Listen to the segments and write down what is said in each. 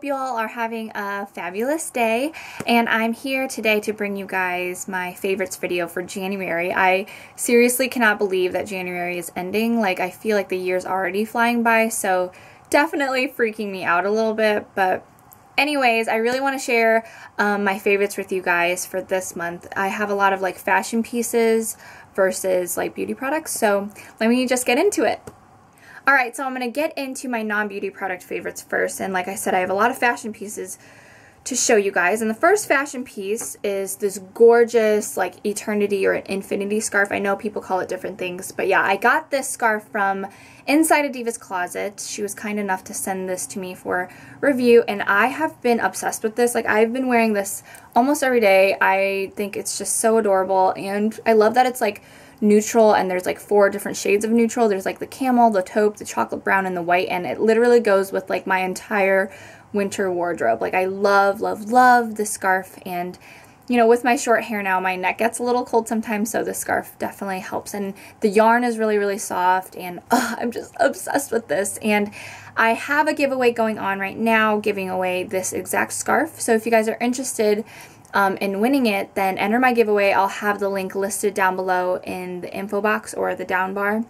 hope you all are having a fabulous day, and I'm here today to bring you guys my favorites video for January. I seriously cannot believe that January is ending. Like, I feel like the year's already flying by, so definitely freaking me out a little bit. But anyways, I really want to share my favorites with you guys for this month. I have a lot of like fashion pieces versus like beauty products, so let me just get into it. Alright, so I'm going to get into my non-beauty product favorites first, and like I said, I have a lot of fashion pieces to show you guys. And the first fashion piece is this gorgeous like eternity or an infinity scarf. I know people call it different things, but yeah, I got this scarf from Inside a Diva's Closet. She was kind enough to send this to me for review, and I have been obsessed with this. Like, I've been wearing this almost every day. I think it's just so adorable, and I love that it's like neutral, and there's like 4 different shades of neutral. There's like the camel, the taupe, the chocolate brown, and the white, and it literally goes with like my entire winter wardrobe. Like, I love, love, love this scarf, and you know, with my short hair now, my neck gets a little cold sometimes, so this scarf definitely helps. And the yarn is really, really soft, and I'm just obsessed with this. And I have a giveaway going on right now, giving away this exact scarf. So if you guys are interested in winning it, then enter my giveaway. I'll have the link listed down below in the info box or the down bar.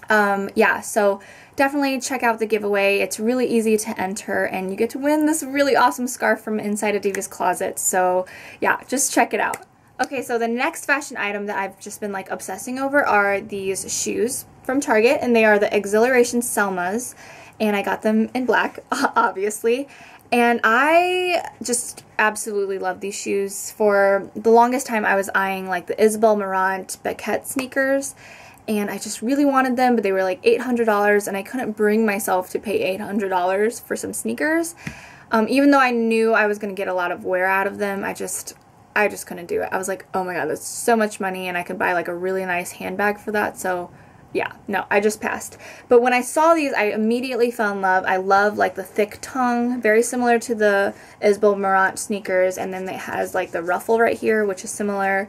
Yeah, so definitely check out the giveaway. It's really easy to enter, and you get to win this really awesome scarf from Inside a Diva's Closet. So yeah, just check it out. Okay, so the next fashion item that I've just been like obsessing over are these shoes from Target, and they are the Exhilaration Selmas, and I got them in black, obviously. And I just absolutely love these shoes. For the longest time, I was eyeing like the Isabel Marant Baguette sneakers, and I just really wanted them, but they were like $800, and I couldn't bring myself to pay $800 for some sneakers. Even though I knew I was going to get a lot of wear out of them, I just couldn't do it. I was like, oh my god, that's so much money, and I could buy like a really nice handbag for that. So yeah, no, I just passed. But when I saw these, I immediately fell in love. I love like the thick tongue, very similar to the Isabel Marant sneakers, and then it has like the ruffle right here, which is similar,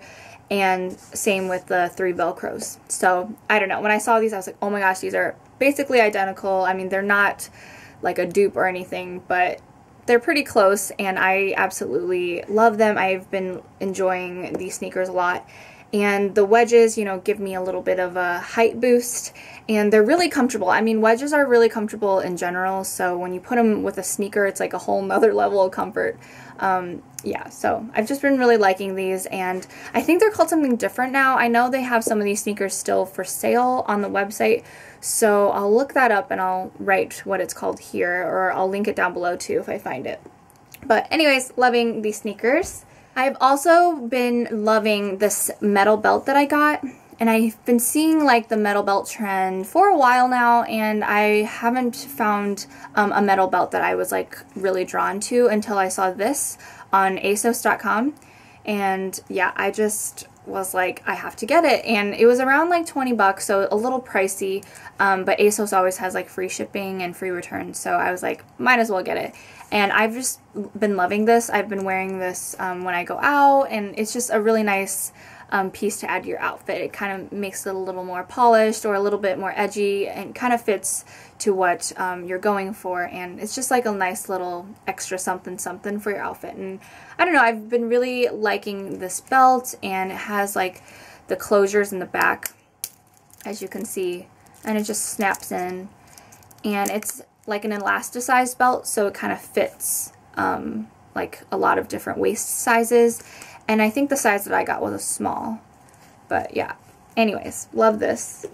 and same with the 3 Velcros. So I don't know, when I saw these, I was like, oh my gosh, these are basically identical. I mean, they're not like a dupe or anything, but they're pretty close, and I absolutely love them. I've been enjoying these sneakers a lot. And the wedges, you know, give me a little bit of a height boost, and they're really comfortable. I mean, wedges are really comfortable in general, so when you put them with a sneaker, it's like a whole nother level of comfort. Yeah, so I've just been really liking these, and I think they're called something different now. I know they have some of these sneakers still for sale on the website, so I'll look that up and I'll write what it's called here, or I'll link it down below too if I find it. But anyways, loving these sneakers. I've also been loving this metal belt that I got, and I've been seeing like the metal belt trend for a while now, and I haven't found a metal belt that I was like really drawn to until I saw this on ASOS.com, and yeah, I just was like, I have to get it. And it was around like 20 bucks, so a little pricey, but ASOS always has like free shipping and free returns, so I was like, might as well get it. And I've just been loving this. I've been wearing this when I go out, and it's just a really nice piece to add to your outfit. It kind of makes it a little more polished or a little bit more edgy, and kind of fits to what you're going for, and it's just like a nice little extra something something for your outfit. And I don't know, I've been really liking this belt, and it has like the closures in the back, as you can see, and it just snaps in, and it's like an elasticized belt, so it kind of fits like a lot of different waist sizes, and I think the size that I got was a small. But yeah, anyways, love this.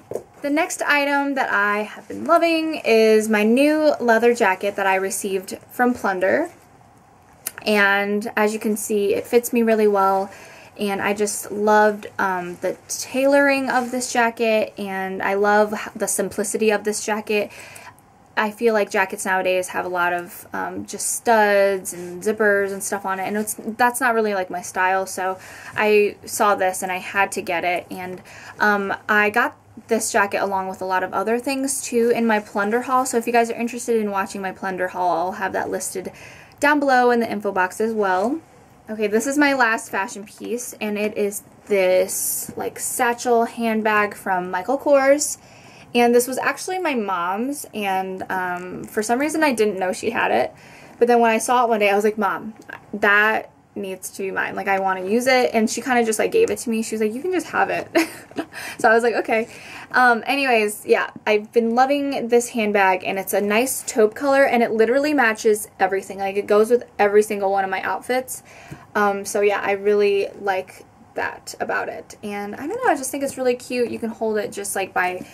The next item that I have been loving is my new leather jacket that I received from Plunder, and as you can see, it fits me really well, and I just loved the tailoring of this jacket, and I love the simplicity of this jacket. I feel like jackets nowadays have a lot of just studs and zippers and stuff on it, and that's not really like my style, so I saw this and I had to get it. And I got this jacket along with a lot of other things too in my Plunder haul, so if you guys are interested in watching my Plunder haul, I'll have that listed down below in the info box as well. Okay, this is my last fashion piece, and it is this like satchel handbag from Michael Kors. And this was actually my mom's, and for some reason I didn't know she had it. But then when I saw it one day, I was like, Mom, that needs to be mine. Like, I want to use it. And she kind of just like gave it to me. She was like, you can just have it. So I was like, okay. Anyways, yeah, I've been loving this handbag, and it's a nice taupe color, and it literally matches everything. Like, it goes with every single one of my outfits. So yeah, I really like that about it. And I don't know, I just think it's really cute. You can hold it just like by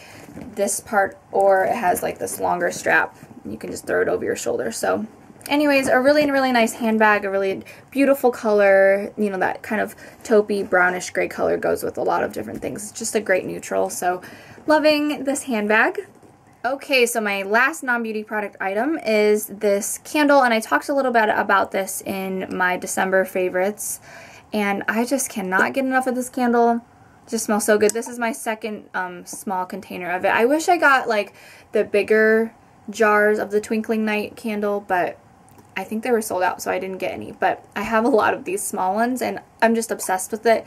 this part, or it has like this longer strap. You can just throw it over your shoulder. So anyways, a really nice handbag, a really beautiful color. You know, that kind of taupey brownish gray color goes with a lot of different things. It's just a great neutral. So loving this handbag. Okay, so my last non-beauty product item is this candle, and I talked a little bit about this in my December favorites, and I just cannot get enough of this candle. It just smells so good. This is my second small container of it. I wish I got like the bigger jars of the Twinkling Night candle, but I think they were sold out, so I didn't get any. But I have a lot of these small ones, and I'm just obsessed with it.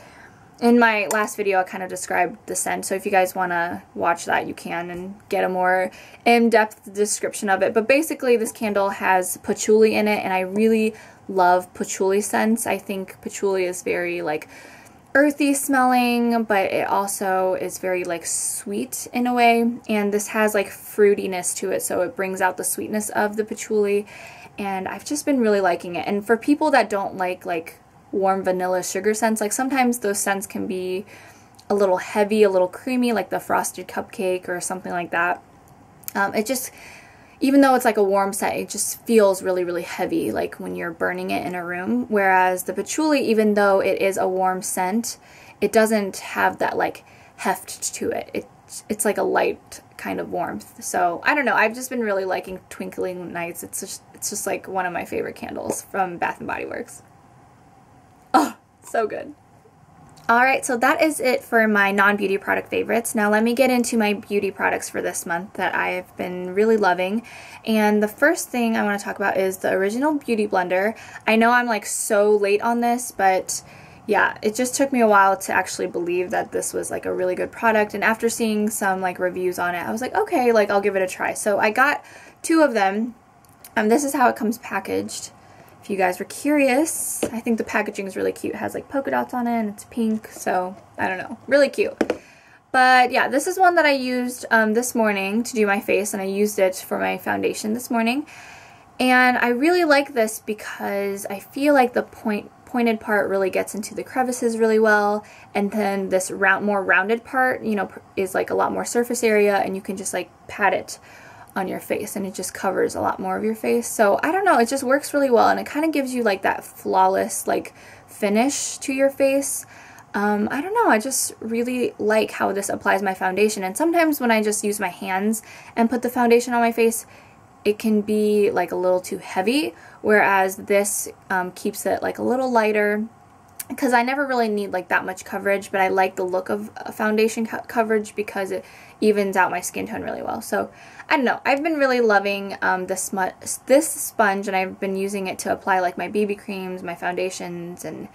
In my last video, I kind of described the scent, so if you guys want to watch that, you can and get a more in-depth description of it. But basically, this candle has patchouli in it, and I really love patchouli scents. I think patchouli is very, like, earthy smelling, but it also is very, like, sweet in a way. And this has, like, fruitiness to it, so it brings out the sweetness of the patchouli. And I've just been really liking it. And for people that don't like warm vanilla sugar scents, like sometimes those scents can be a little heavy, a little creamy, like the frosted cupcake or something like that. It just, even though it's like a warm scent, it just feels really heavy, like when you're burning it in a room. Whereas the patchouli, even though it is a warm scent, it doesn't have that like heft to it. It's like a light kind of warmth. So I don't know, I've just been really liking Twinkling Nights. It's just like one of my favorite candles from Bath & Body Works. Oh, so good. Alright, so that is it for my non-beauty product favorites. Now let me get into my beauty products for this month that I've been really loving. And the first thing I want to talk about is the Original Beauty Blender. I know I'm like so late on this, but yeah, it just took me a while to actually believe that this was like a really good product. And after seeing some like reviews on it, I was like, okay, like I'll give it a try. So I got 2 of them. This is how it comes packaged. If you guys were curious, I think the packaging is really cute. It has like polka dots on it, and it's pink, so I don't know, really cute. But yeah, this is one that I used this morning to do my face, and I used it for my foundation this morning. And I really like this because I feel like the pointed part really gets into the crevices really well, and then this more rounded part, you know, is like a lot more surface area, and you can just like pat it on your face, and it just covers a lot more of your face. So I don't know, it just works really well, and it kind of gives you like that flawless like finish to your face. I don't know, I just really like how this applies my foundation. And sometimes when I just use my hands and put the foundation on my face, it can be like a little too heavy, whereas this keeps it like a little lighter, because I never really need like that much coverage, but I like the look of foundation coverage because it evens out my skin tone really well. So I don't know, I've been really loving this sponge, and I've been using it to apply like my BB creams, my foundations, and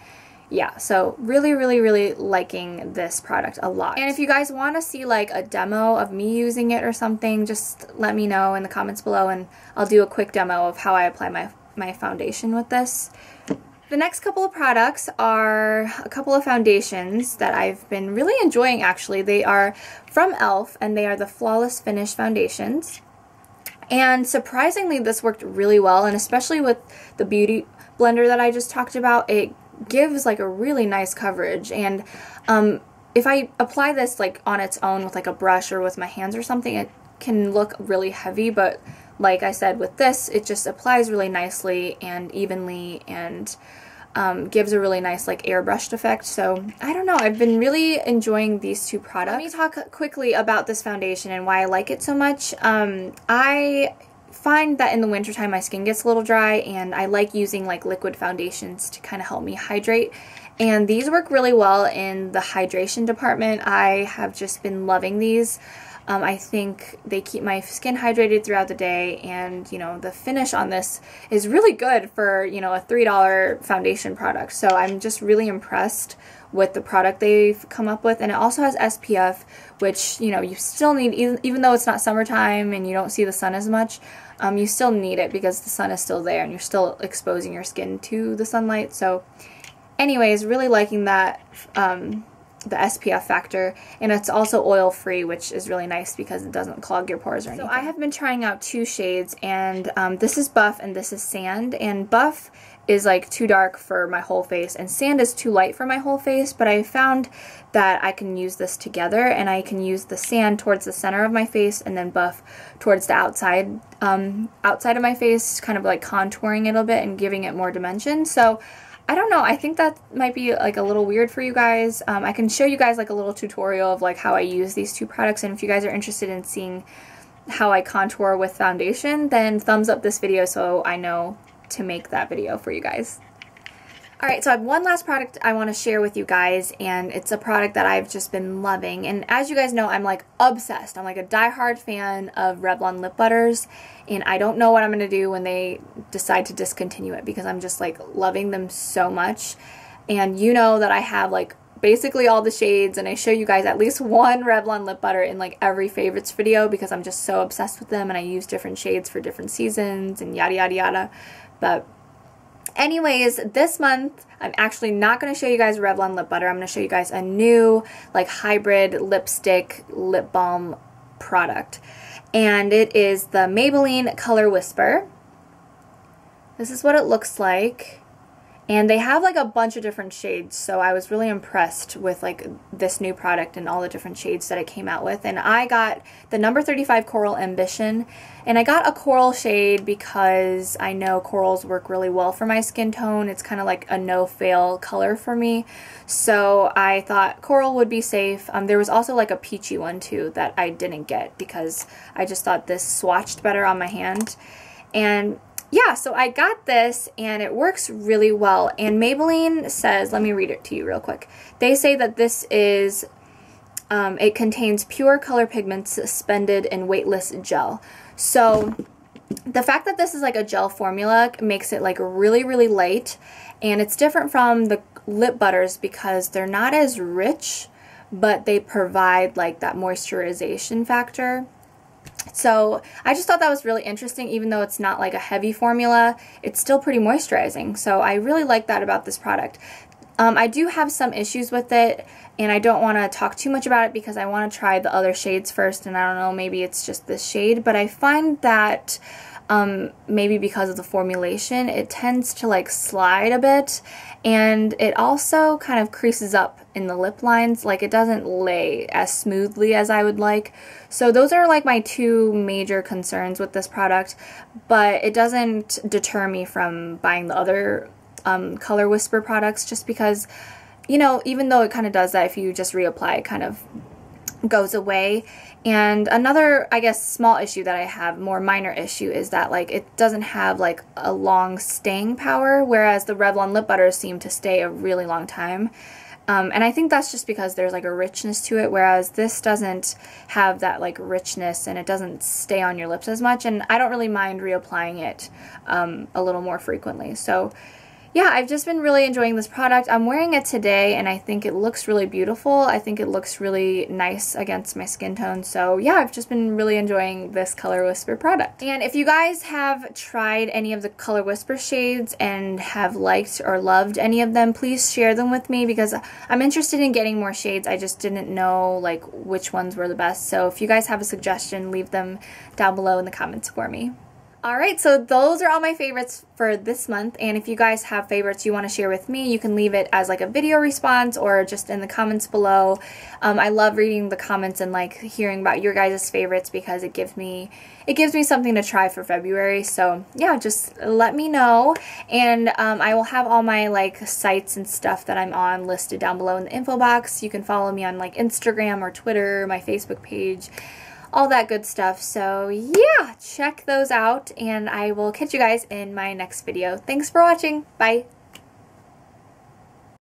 yeah, so really liking this product a lot. And if you guys want to see like a demo of me using it or something, just let me know in the comments below, and I'll do a quick demo of how I apply my foundation with this. The next couple of products are a couple of foundations that I've been really enjoying actually. They are from e.l.f. and they are the Flawless Finish foundations. And surprisingly, this worked really well, and especially with the beauty blender that I just talked about, it gives like a really nice coverage. And if I apply this like on its own with like a brush or with my hands or something, it can look really heavy, but like I said, with this, it just applies really nicely and evenly, and gives a really nice like airbrushed effect. So I don't know, I've been really enjoying these 2 products. Let me talk quickly about this foundation and why I like it so much. I find that in the wintertime my skin gets a little dry, and I like using like liquid foundations to kind of help me hydrate. And these work really well in the hydration department. I have just been loving these. I think they keep my skin hydrated throughout the day, and, you know, the finish on this is really good for, you know, a $3 foundation product. So I'm just really impressed with the product they've come up with. And it also has SPF, which, you know, you still need, even though it's not summertime and you don't see the sun as much, you still need it because the sun is still there and you're still exposing your skin to the sunlight. So anyways, really liking that, the SPF factor, and it's also oil free, which is really nice because it doesn't clog your pores or anything. So I have been trying out 2 shades, and this is Buff and this is Sand, and Buff is like too dark for my whole face and Sand is too light for my whole face, but I found that I can use this together, and I can use the Sand towards the center of my face and then Buff towards the outside of my face, kind of like contouring it a bit and giving it more dimension. So I don't know, I think that might be like a little weird for you guys. I can show you guys like a little tutorial of like how I use these 2 products, and if you guys are interested in seeing how I contour with foundation, then thumbs up this video so I know to make that video for you guys. Alright, so I have one last product I want to share with you guys, and it's a product that I've just been loving. And as you guys know, I'm like obsessed. I'm like a diehard fan of Revlon lip butters, and I don't know what I'm going to do when they decide to discontinue it because I'm just like loving them so much. And you know that I have like basically all the shades, and I show you guys at least one Revlon lip butter in like every favorites video because I'm just so obsessed with them, and I use different shades for different seasons and yada yada yada. But anyways, this month I'm actually not going to show you guys Revlon lip butter. I'm going to show you guys a new like hybrid lipstick lip balm product, and it is the Maybelline Color Whisper. This is what it looks like. And they have like a bunch of different shades, so I was really impressed with like this new product and all the different shades that it came out with. And I got the number 35 Coral Ambition, and I got a coral shade because I know corals work really well for my skin tone. It's kind of like a no-fail color for me, so I thought coral would be safe. There was also like a peachy one too that I didn't get because I just thought this swatched better on my hand. And yeah, so I got this, and it works really well. And Maybelline says, let me read it to you real quick. They say that this is, it contains pure color pigments suspended in weightless gel. So the fact that this is like a gel formula makes it like really, really light. And it's different from the lip butters because they're not as rich, but they provide like that moisturization factor. So I just thought that was really interesting. Even though it's not like a heavy formula, it's still pretty moisturizing. So I really like that about this product. I do have some issues with it, and I don't want to talk too much about it because I want to try the other shades first, and I don't know, maybe it's just this shade, but I find that maybe because of the formulation, it tends to like slide a bit, and it also kind of creases up in the lip lines. Like it doesn't lay as smoothly as I would like. So those are like my 2 major concerns with this product, but it doesn't deter me from buying the other Color Whisper products, just because, you know, even though it kind of does that, if you just reapply, it kind of goes away. And another, I guess, small issue that I have, more minor issue, is that like it doesn't have like a long staying power, whereas the Revlon lip butters seem to stay a really long time. And I think that's just because there's like a richness to it, whereas this doesn't have that like richness, and it doesn't stay on your lips as much, and I don't really mind reapplying it a little more frequently. So yeah, I've just been really enjoying this product. I'm wearing it today, and I think it looks really beautiful. I think it looks really nice against my skin tone. So yeah, I've just been really enjoying this Color Whisper product. And if you guys have tried any of the Color Whisper shades and have liked or loved any of them, please share them with me because I'm interested in getting more shades. I just didn't know like which ones were the best. So if you guys have a suggestion, leave them down below in the comments for me. Alright, so those are all my favorites for this month, and if you guys have favorites you want to share with me, you can leave it as like a video response or just in the comments below. I love reading the comments and like hearing about your guys' favorites because it gives me something to try for February. So yeah, just let me know, and I will have all my like sites and stuff that I'm on listed down below in the info box. You can follow me on like Instagram or Twitter, my Facebook page, all that good stuff. So yeah, check those out, and I will catch you guys in my next video. Thanks for watching. Bye.